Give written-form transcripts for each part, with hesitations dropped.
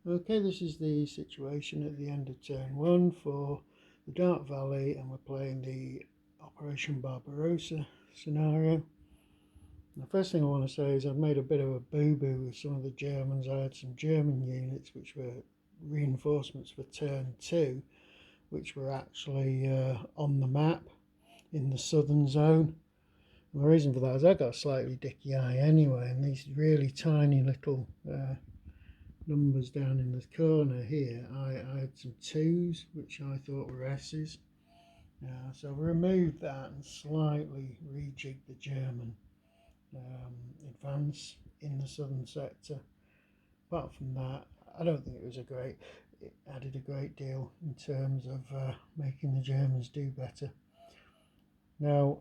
Okay, this is the situation at the end of turn 1 for the Dark Valley, and we're playing the Operation Barbarossa scenario. The first thing I want to say is I've made a bit of a boo-boo with some of the Germans. I had some German units which were reinforcements for turn 2, which were actually on the map in the southern zone. And the reason for that is I got a slightly dicky eye anyway, and these really tiny little numbers down in the corner here, I had some 2s which I thought were S's. So I've removed that and slightly rejigged the German advance in the southern sector. Apart from that, I don't think it added a great deal in terms of making the Germans do better. Now,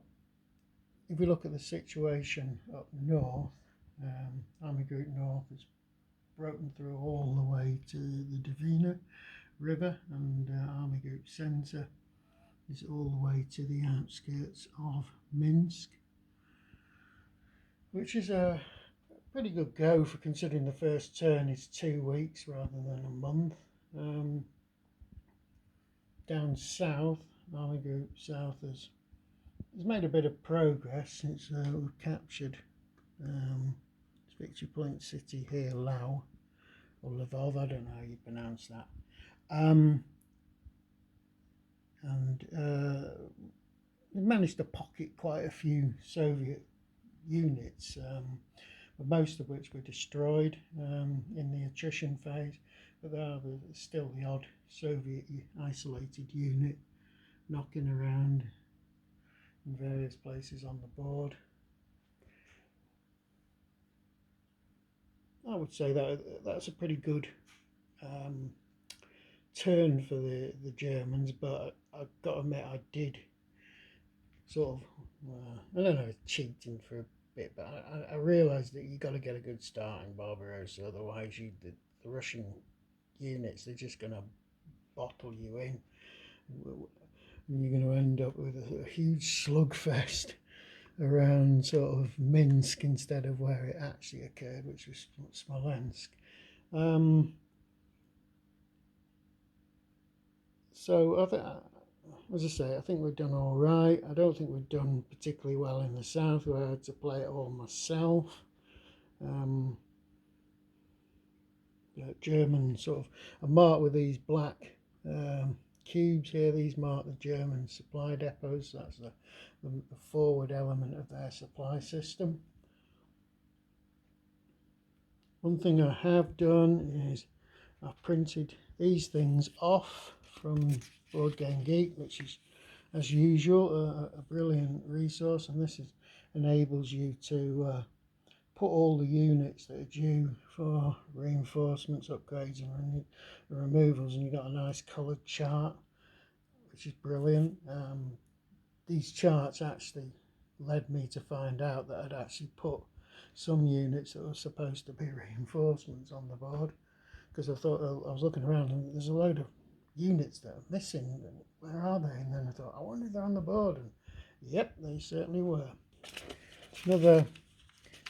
if we look at the situation up north, Army Group North has broken through all the way to the Dvina River, and Army Group Centre is all the way to the outskirts of Minsk, which is a pretty good go for considering the first turn is 2 weeks rather than a month. Down south, Army Group South has made a bit of progress. We've captured Victory Point City here, Lau, or Lvov, I don't know how you pronounce that. We've managed to pocket quite a few Soviet units, but most of which were destroyed in the attrition phase. But there are still the odd Soviet isolated unit knocking around in various places on the board. I would say that's a pretty good turn for the Germans, but I've got to admit I did sort of, I don't know, cheating for a bit, but I realised that you got to get a good start in Barbarossa, otherwise the Russian units, they're just going to bottle you in, and you're going to end up with a huge slugfest around sort of Minsk instead of where it actually occurred, which was Smolensk. So as I say, I think we've done all right. I don't think we've done particularly well in the south, where I had to play it all myself. German sort of, I marked with these black cubes here. These mark the German supply depots. That's the forward element of their supply system. One thing I have done is I've printed these things off from Board Game Geek, which is, as usual, a brilliant resource, and this enables you to put all the units that are due for reinforcements, upgrades and removals, and you've got a nice coloured chart, which is brilliant. These charts actually led me to find out that I'd actually put some units that were supposed to be reinforcements on the board, because I thought, I was looking around and there's a load of units that are missing. Where are they? And then I thought, I wonder if they're on the board, and yep, they certainly were. Another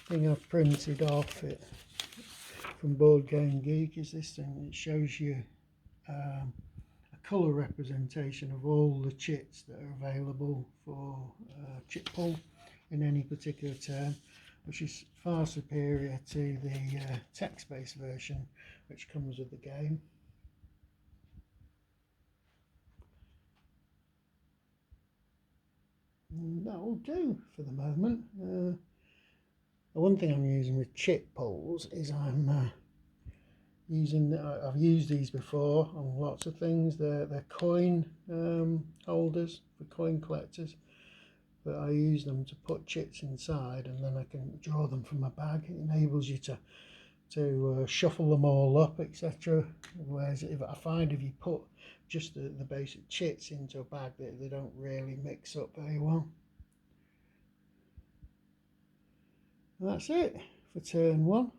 thing I've printed off it from Board Game Geek is this thing. It shows you a colour representation of all the chits that are available for chit pull in any particular turn, which is far superior to the text-based version which comes with the game. And that will do for the moment. The one thing I'm using with chit pulls is I've used these before on lots of things. They're coin holders for coin collectors, but I use them to put chits inside, and then I can draw them from a bag. It enables you to shuffle them all up, etc. Whereas if you put just the basic chits into a bag, they don't really mix up very well. And that's it for turn 1.